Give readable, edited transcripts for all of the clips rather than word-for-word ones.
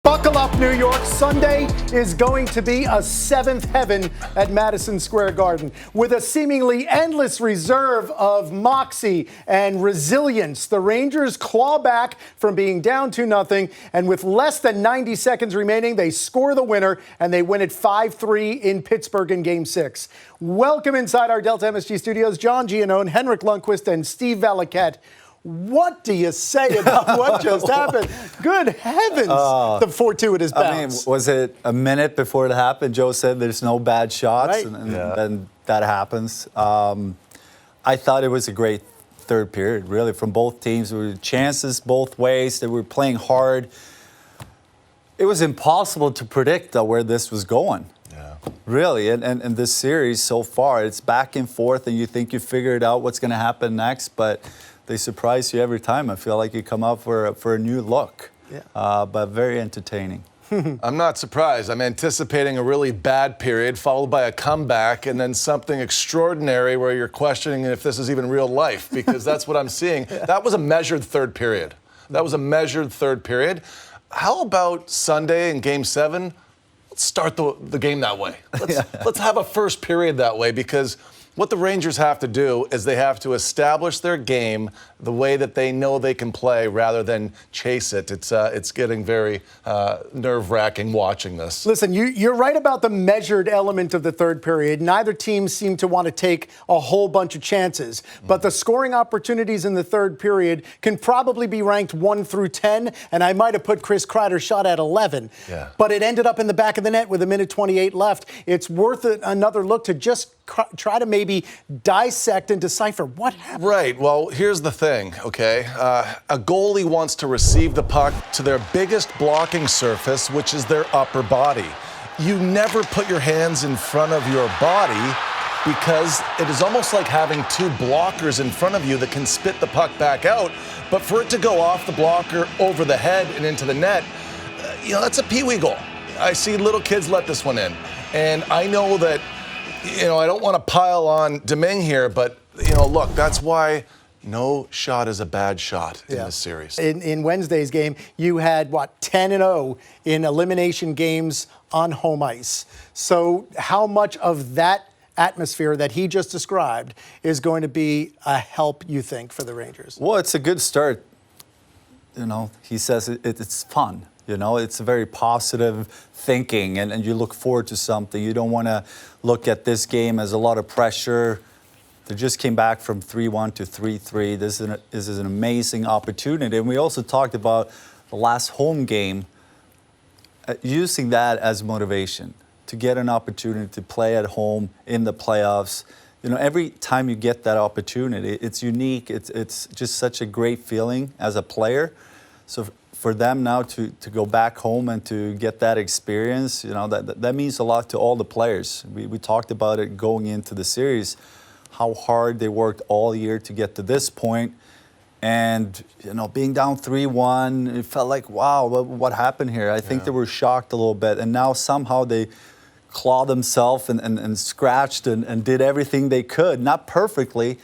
Buckle up, New York. Sunday is going to be a seventh heaven at Madison Square Garden. With a seemingly endless reserve of moxie and resilience, the Rangers claw back from being down 2-0, and with less than 90 seconds remaining, they score the winner, and they win it 5-3 in Pittsburgh in Game 6. Welcome inside our Delta MSG studios, John Giannone, Henrik Lundqvist, and Steve Valiquette. What do you say about what just happened? Good heavens, the 4-2 bounce. I mean, was it a minute before it happened? Joe said there's no bad shots, right. and then that happens. I thought it was a great third period, really, from both teams. There were chances both ways. They were playing hard. It was impossible to predict where this was going. Really, and this series so far, it's back and forth, and you think you figured out what's going to happen next, but they surprise you every time. I feel like you come out for a new look, but very entertaining. I'm not surprised. I'm anticipating a really bad period followed by a comeback and then something extraordinary where you're questioning if this is even real life, because that's what I'm seeing. That was a measured third period. How about Sunday in Game 7? Let's start the game that way. Let's have a first period that way, because what the Rangers have to do is they have to establish their game the way that they know they can play rather than chase it. It's getting very nerve-wracking watching this. Listen, you're right about the measured element of the third period. Neither team seemed to want to take a whole bunch of chances. But the scoring opportunities in the third period can probably be ranked 1 through 10, and I might have put Chris Kreider shot at 11. But it ended up in the back of the net with 1:28 left. It's worth another look to just try to maybe dissect and decipher what happened. Right. Well, here's the thing, okay? A goalie wants to receive the puck to their biggest blocking surface, which is their upper body. You never put your hands in front of your body, because it is almost like having two blockers in front of you that can spit the puck back out. But for it to go off the blocker, over the head, and into the net, that's a peewee goal. I see little kids let this one in. And I know that, I don't want to pile on Domingue here, but, look, that's why no shot is a bad shot in this series. In Wednesday's game, you had, 10-0 in elimination games on home ice. So how much of that atmosphere that he just described is going to be a help, you think, for the Rangers? Well, it's a good start. He says it's fun. It's a very positive thinking, and you look forward to something. You don't want to look at this game as a lot of pressure. They just came back from 3-1 to 3-3. This is an amazing opportunity. And we also talked about the last home game, using that as motivation to get an opportunity to play at home in the playoffs. Every time you get that opportunity, it's unique. It's just such a great feeling as a player. So for them now to go back home and to get that experience, that means a lot to all the players. We talked about it going into the series, how hard they worked all year to get to this point. And, being down 3-1, it felt like, wow, what happened here? I think they were shocked a little bit. And now somehow they clawed themselves and scratched and did everything they could. Not perfectly,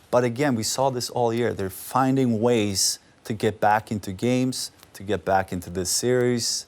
but again, we saw this all year. They're finding ways to get back into games, to get back into this series,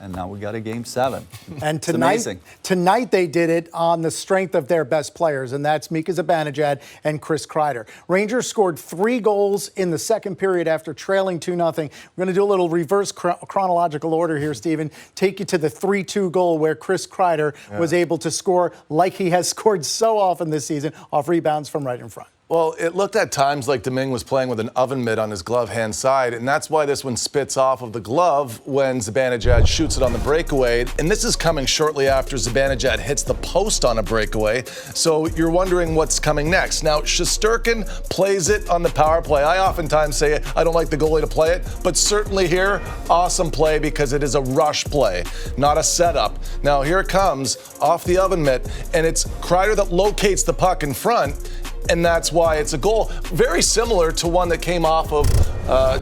and now we got a Game 7. And tonight they did it on the strength of their best players, and that's Mika Zibanejad and Chris Kreider. Rangers scored 3 goals in the second period after trailing 2-0. We're going to do a little reverse chronological order here, Stephen. Take you to the 3-2 goal where Chris Kreider was able to score like he has scored so often this season off rebounds from right in front. Well, it looked at times like Domingue was playing with an oven mitt on his glove hand side, and that's why this one spits off of the glove when Zibanejad shoots it on the breakaway. And this is coming shortly after Zibanejad hits the post on a breakaway, so you're wondering what's coming next. Now, Shesterkin plays it on the power play. I oftentimes say I don't like the goalie to play it, but certainly here, awesome play because it is a rush play, not a setup. Now, here it comes off the oven mitt, and it's Kreider that locates the puck in front, and that's why it's a goal. Very similar to one that came off of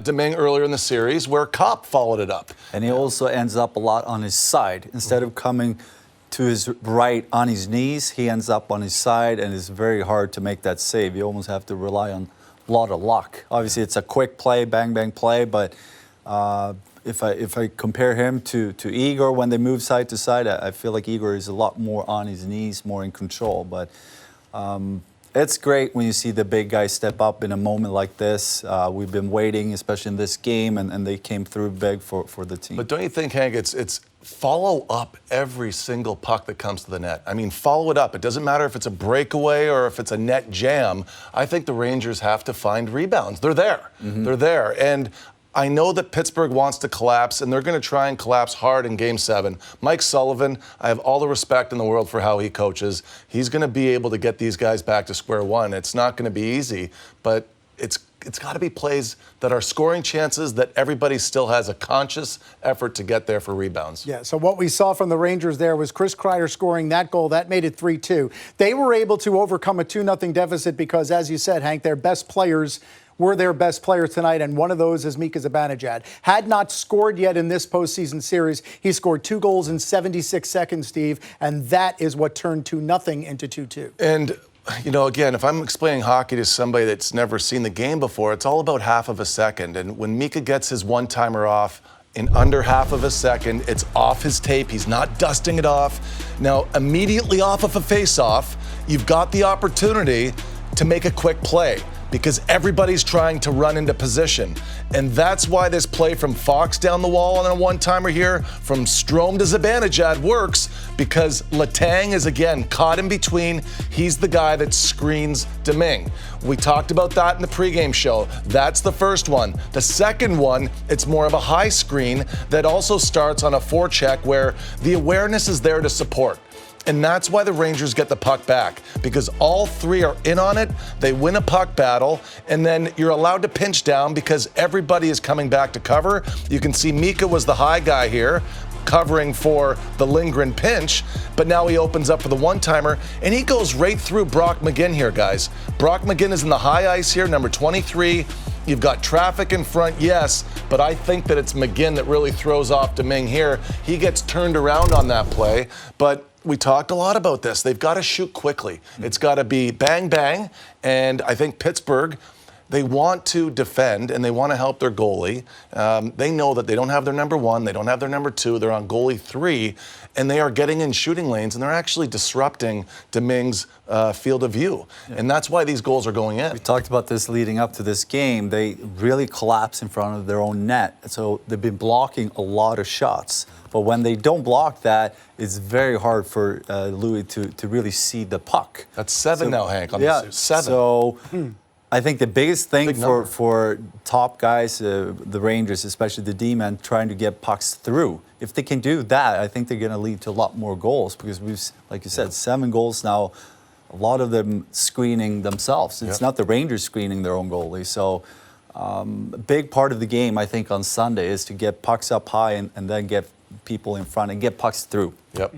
Domingue earlier in the series where Copp followed it up. And he also ends up a lot on his side. Instead of coming to his right on his knees, he ends up on his side, and it's very hard to make that save. You almost have to rely on a lot of luck. Obviously, it's a quick play, bang, bang play, but if I compare him to Igor when they move side to side, I feel like Igor is a lot more on his knees, more in control. But it's great when you see the big guys step up in a moment like this. We've been waiting, especially in this game, and they came through big for the team. But don't you think, Hank, it's follow up every single puck that comes to the net. I mean, follow it up. It doesn't matter if it's a breakaway or if it's a net jam. I think the Rangers have to find rebounds. They're there. They're there. And I know that Pittsburgh wants to collapse, and they're going to try and collapse hard in Game 7. Mike Sullivan, I have all the respect in the world for how he coaches. He's going to be able to get these guys back to square one. It's not going to be easy, but it's got to be plays that are scoring chances that everybody still has a conscious effort to get there for rebounds. Yeah, so what we saw from the Rangers there was Chris Kreider scoring that goal. That made it 3-2. They were able to overcome a 2-0 deficit because, as you said, Hank, their best players were their best players tonight, and one of those is Mika Zibanejad. Had not scored yet in this postseason series. He scored 2 goals in 76 seconds, Steve, and that is what turned 2-0 into 2-2. And you know, again, if I'm explaining hockey to somebody that's never seen the game before, it's all about half of a second. And when Mika gets his one-timer off in under half of a second, it's off his tape. He's not dusting it off. Now, immediately off of a face-off, you've got the opportunity to make a quick play because everybody's trying to run into position. And that's why this play from Fox down the wall on a one-timer here, from Strome to Zibanejad works, because Letang is, again, caught in between. He's the guy that screens Domingue. We talked about that in the pregame show. That's the first one. The second one, it's more of a high screen that also starts on a forecheck where the awareness is there to support. And that's why the Rangers get the puck back, because all three are in on it. They win a puck battle, and then you're allowed to pinch down because everybody is coming back to cover. You can see Mika was the high guy here, covering for the Lindgren pinch, but now he opens up for the one-timer, and he goes right through Brock McGinn here, guys. Brock McGinn is in the high ice here, number 23. You've got traffic in front, yes, but I think that it's McGinn that really throws off Domingue here. He gets turned around on that play, but we talked a lot about this. They've got to shoot quickly. It's got to be bang, bang, and I think Pittsburgh, they want to defend and they want to help their goalie. They know that they don't have their number 1, they don't have their number 2, they're on goalie 3, and they are getting in shooting lanes and they're actually disrupting Domingue's field of view. Yeah. And that's why these goals are going in. We talked about this leading up to this game. They really collapse in front of their own net. So they've been blocking a lot of shots. But when they don't block that, it's very hard for Louis to really see the puck. That's 7 now, Hank, on yeah, the 7. So I think the biggest thing for top guys, the Rangers, especially the D-men, trying to get pucks through. If they can do that, I think they're going to lead to a lot more goals because we've, like you said, 7 goals now, a lot of them screening themselves. It's not the Rangers screening their own goalie. So a big part of the game, I think, on Sunday is to get pucks up high and then get people in front and get pucks through. Yep.